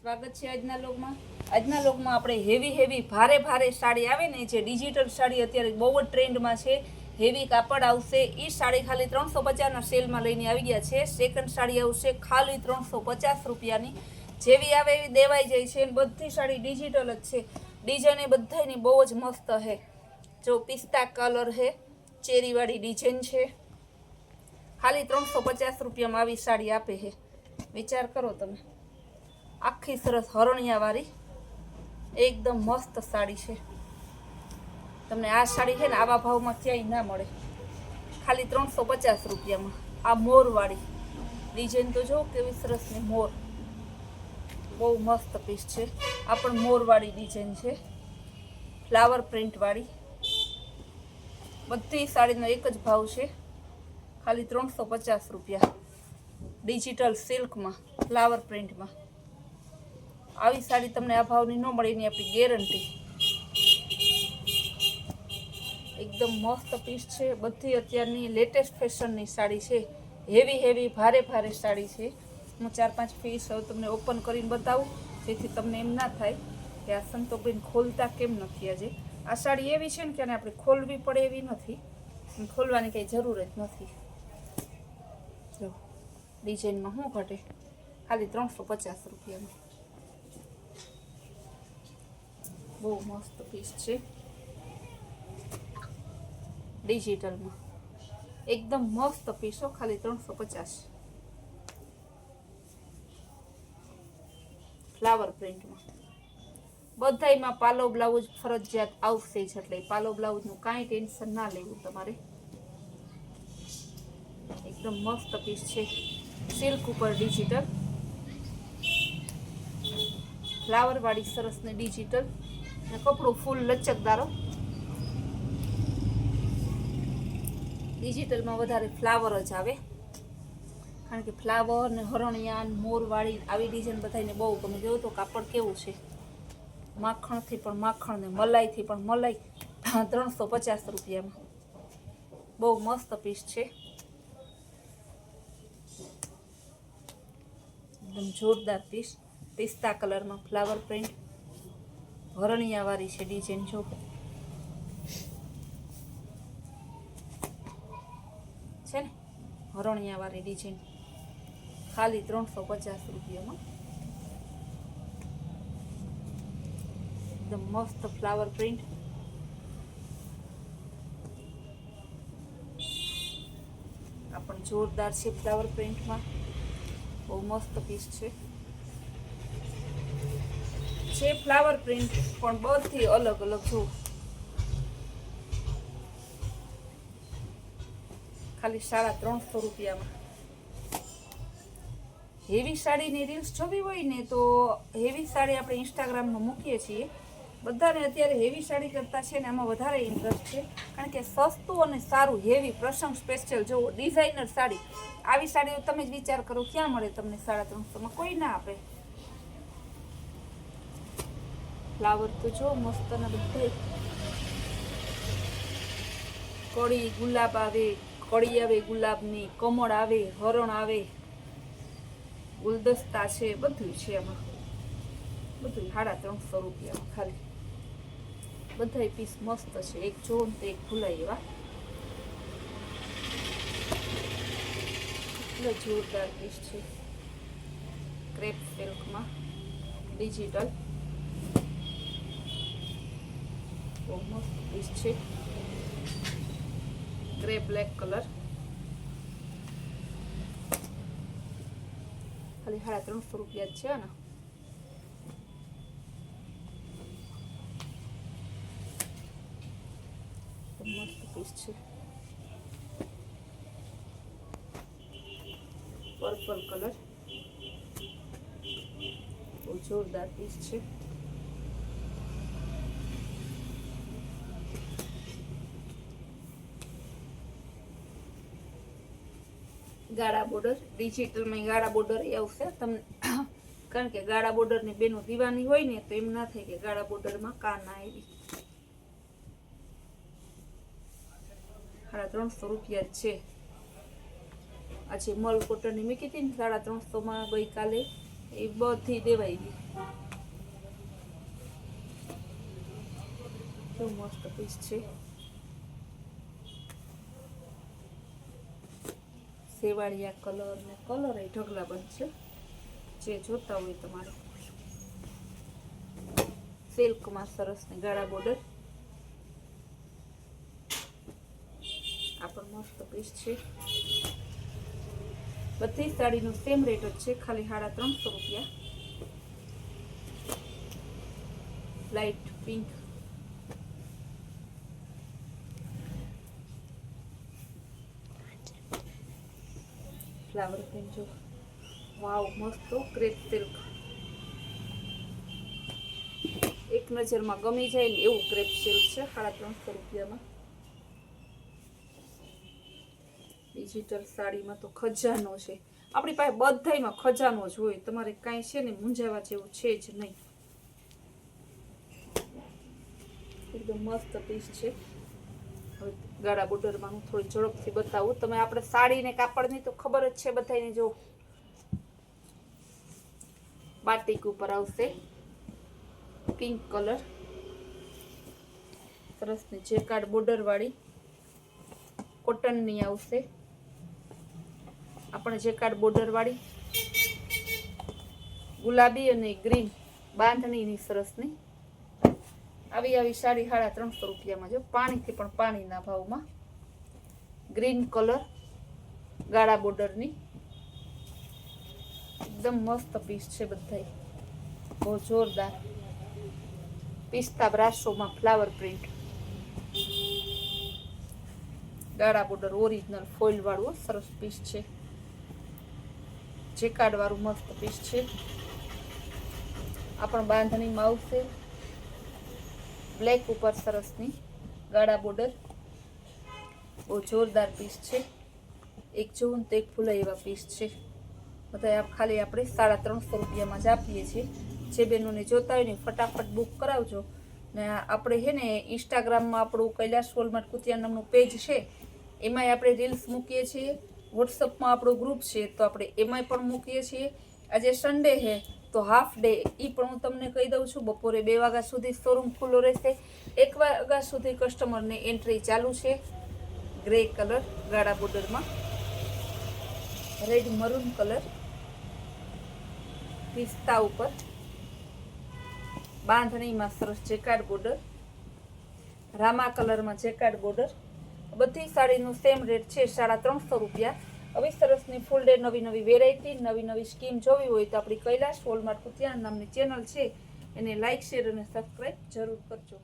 સ્વાગત છે આજના લોકમાં આપણે હેવી ભારે સાડી આવે ને, જે ડિજિટલ સાડી અત્યારે બહુ જ ટ્રેન્ડમાં છે. હેવી કાપડ આવશે. એ સાડી ખાલી 350ના સેલમાં લઈને આવી ગયા છે. સેકન્ડ સાડી આવશે ખાલી 350 રૂપિયાની. જેવી આવે એવી દેવાઈ જાય છે. બધી સાડી ડિજિટલ જ છે. ડિઝાઇન એ બધાની બહુ જ મસ્ત છે. જો પિસ્તા કલર છે, ચેરીવાળી ડિઝાઇન છે. ખાલી 350 રૂપિયામાં આવી સાડી આપે છે. વિચાર કરો તમે. આખી સરસ હરણિયાવાળી એકદમ મસ્ત સાડી છે. તમને આ સાડી છે ને આવા ભાવમાં ક્યાંય ના મળે. ખાલી 350 રૂપિયામાં. આ મોરવાળી ડિઝાઇન તો જો કેવી સરસ ને, મોર બહુ મસ્ત પીસ છે. આ પણ મોરવાળી ડિઝાઇન છે, ફ્લાવર પ્રિન્ટવાળી. બધી સાડીનો એક જ ભાવ છે, ખાલી 350 રૂપિયા. ડિજિટલ સિલ્કમાં, ફ્લાવર પ્રિન્ટમાં. આવી સાડી તમને આ ભાવની ન મળે એની આપણી ગેરંટી. એકદમ મસ્ત પીસ છે. બધી અત્યારની લેટેસ્ટ ફેશનની સાડી છે. હેવી ભારે સાડી છે. હું 4-5 પીસ હવે તમને ઓપન કરીને બતાવું, જેથી તમને એમ ના થાય કે આ સંતોબેન ખોલતા કેમ નથી. આજે આ સાડી એવી છે ને કે આપણે ખોલવી પડે એવી નથી. ખોલવાની કંઈ જરૂર જ નથી. જો ડિઝાઇનમાં શું ઘટે, ખાલી 350 રૂપિયામાં. બહુ મસ્ત પીસ છે. ડિજિટલમાં એકદમ મસ્ત પીસો, ખાલી 350. ફ્લાવર પ્રિન્ટમાં. બધાયમાં પાલો બ્લાઉઝ ફરજિયાત આવશે જ, એટલે પાલો બ્લાઉઝનું કાંઈ ટેન્શન ના લેવું તમારે. એકદમ મસ્ત પીસ છે. સિલ્ક ઉપર ડિજિટલ ફ્લાવર વાળી સરસ ને ડિજિટલ ને કપડું ફૂલ લચકદારો. ડિજિટલમાં વધારે ફ્લાવર જ આવે, કારણ કે ફ્લાવર ને હરણિયા ને મોરવાળી આવી ડિઝાઇન બધાને બહુ ગમે. જોવો તો કાપડ કેવું છે, માખણથી પણ માખણ ને મલાઈથી પણ મલાઈ. 350 રૂપિયામાં. બહુ મસ્ત પીસ છે. એકદમ જોરદાર પીસ. પિસ્તા કલરમાં ફ્લાવર પ્રિન્ટ, હરણિયાવાળી છે ડિઝાઇન. જો છે ને હરણિયાવાળી ડિઝાઇન, ખાલી 350 રૂપિયામાં. એકદમ મસ્ત ફ્લાવર પ્રિન્ટ. આ પણ જોરદાર છે ફ્લાવર પ્રિન્ટમાં. બહુ મસ્ત પીસ છે. ફ્લાવર પ્રિન્ટ પણ બધી અલગ જો. ખાલી 350 રૂપિયામાં. હેવી સાડીની રીલ્સ જોવી હોય ને તો હેવી સાડી આપણે ઇન્સ્ટાગ્રામમાં મૂકીએ છીએ. બધાને અત્યારે હેવી સાડી કરતા છે ને આમાં વધારે ઇન્ટરેસ્ટ છે, કારણ કે સસ્તું અને સારું. હેવી પ્રસંગ સ્પેશિયલ જો ડિઝાઇનર સાડી. આવી સાડીઓ તમે જ વિચાર કરો ક્યાં મળે તમને 350માં? કોઈ ના આપે. ફ્લાવર તો જો મસ્ત ના બધા. કળી ગુલાબ આવે, કળી આવે ગુલાબની, કમળ આવે, હરણ આવે, ગુલદસ્તા છે, બધું છે એમાં. બધું 350 રૂપિયામાં ખાલી. બધા પીસ મસ્ત છે. એક જો ને તો એક ભૂલાય એવા. એટલે જોરદાર પીસ છે. ક્રેપ સિલ્કમાં ડિજિટલ બહુ મસ્ત પીસ છે. ગ્રે બ્લેક કલર, ખાલી 350 રૂપિયા જ છે ને. મસ્ત પીસ છે. પર્પલ કલર, બહુ જોરદાર પીસ છે. ગાળા બોર્ડર ડિજિટલમાં ગાળા બોર્ડર એ આવશે તમને, કારણ કે ગાળા બોર્ડરની બેનો દીવાની હોય ને તો એમ ના થાય કે ગાળા બોર્ડરમાં કાન આવી. 350 રૂપિયા છે. આજે મલ કોટનની મૂકી હતી ને 350માં ગઈકાલે, એ બધી દેવાઈ ગઈ. કેવું મસ્ત પીસ છે. સેવાળિયા કલર ને કલર એ ઢગલા બંધ છે. જે જોતા હોય તમારે. સિલ્કમાં સરસ ને ગાળા બોર્ડર. આ પણ મસ્ત પીસ છે. બધી સાડીનો સેમ રેટ જ છે, ખાલી 350 રૂપિયા. લાઇટ પિંક, ફ્લાવર પ્રિન્ટ જો, વાવ મસ્ત ક્રેપ સિલ્ક. એક નજરમાં ગમી જાય ને એવું ક્રેપ સિલ્ક છે 350 રૂપિયામાં. ડિજિટલ સાડીમાં તો ખજાનો છે. આપણી પાસે બધાયમાં ખજાનો જ હોય, તમારે કાંઈ છે ને મૂંઝાવા જેવું છે જ નહીં. એકદમ મસ્ત પીસ છે. હવે ગાળા બોર્ડરમાં હું થોડી ઝડપથી બતાવું. તમે આપણે સાડીને કાપડની તો ખબર જ છે બધાને. જો બાટિક ઉપર આવશે પિંક કલર, સરસની જેકાર્ડ બોર્ડર વાળી કોટનની આવશે. આપણે જેકાર્ડ બોર્ડર વાળી ગુલાબી અને ગ્રીન બાંધણીની સરસની આવી સાડી 350 રૂપિયામાં. જો પાણીથી પણ પાણીના ભાવમાં. ગ્રીન કલર ગાળા બોર્ડરની એકદમ મસ્ત પીસ છે બધાય, બહુ જોરદાર. પિસ્તા બ્રાસોમાં ફ્લાવર પ્રિન્ટ, ગાળા બોર્ડર ઓરિજિનલ ફોઇલ વાળું સરસ પીસ છે. જેકાર્ડ વાળું મસ્ત પીસ છે. આ પણ બાંધણીમાં આવશે. બ્લેક ઉપર સરસની ગાળા બોર્ડર, બહુ જોરદાર પીસ છે. એક જોવું તો એક ફૂલાય એવા પીસ છે બધા. ખાલી આપણે 350 રૂપિયામાં જ આપીએ છીએ. જે બહેનોને જોતા હોય ને ફટાફટ બુક કરાવજો. ને આપણે છે ને ઇન્સ્ટાગ્રામમાં આપણું કૈલાશ હોલમાર્ટ કુતિયા નામનું પેજ છે, એમાંય આપણે રીલ્સ મૂકીએ છીએ. વોટ્સઅપમાં આપણો ગ્રુપ છે તો આપણે એમાંય પણ મૂકીએ છીએ. આજે સન્ડે છે તો હાફ ડે એ પણ હું તમને કહી દઉં છું. બપોરે 2 વાગ્યા સુધી શોરૂમ ખુલ્લો રહેશે. 1 વાગ્યા સુધી કસ્ટમરને એન્ટ્રી ચાલુ છે. ગ્રે કલર ગાળા બોર્ડરમાં, રેડ મરૂન કલર પિસ્તા ઉપર બાંધણીમાં સરસ જેકાર્ડ બોર્ડર, રામા કલરમાં જેકાર્ડ બોર્ડર. બધી સાડીનું સેમ રેટ છે 350 રૂપિયા. આવી સરસની ફૂલ ડે નવી વેરાયટી, નવી સ્કીમ જોવી હોય તો આપણી કૈલાશ હોલમાર્ટ કુતિયા નામની ચેનલ છે એને લાઇક, શેર અને સબસ્ક્રાઈબ જરૂર કરજો.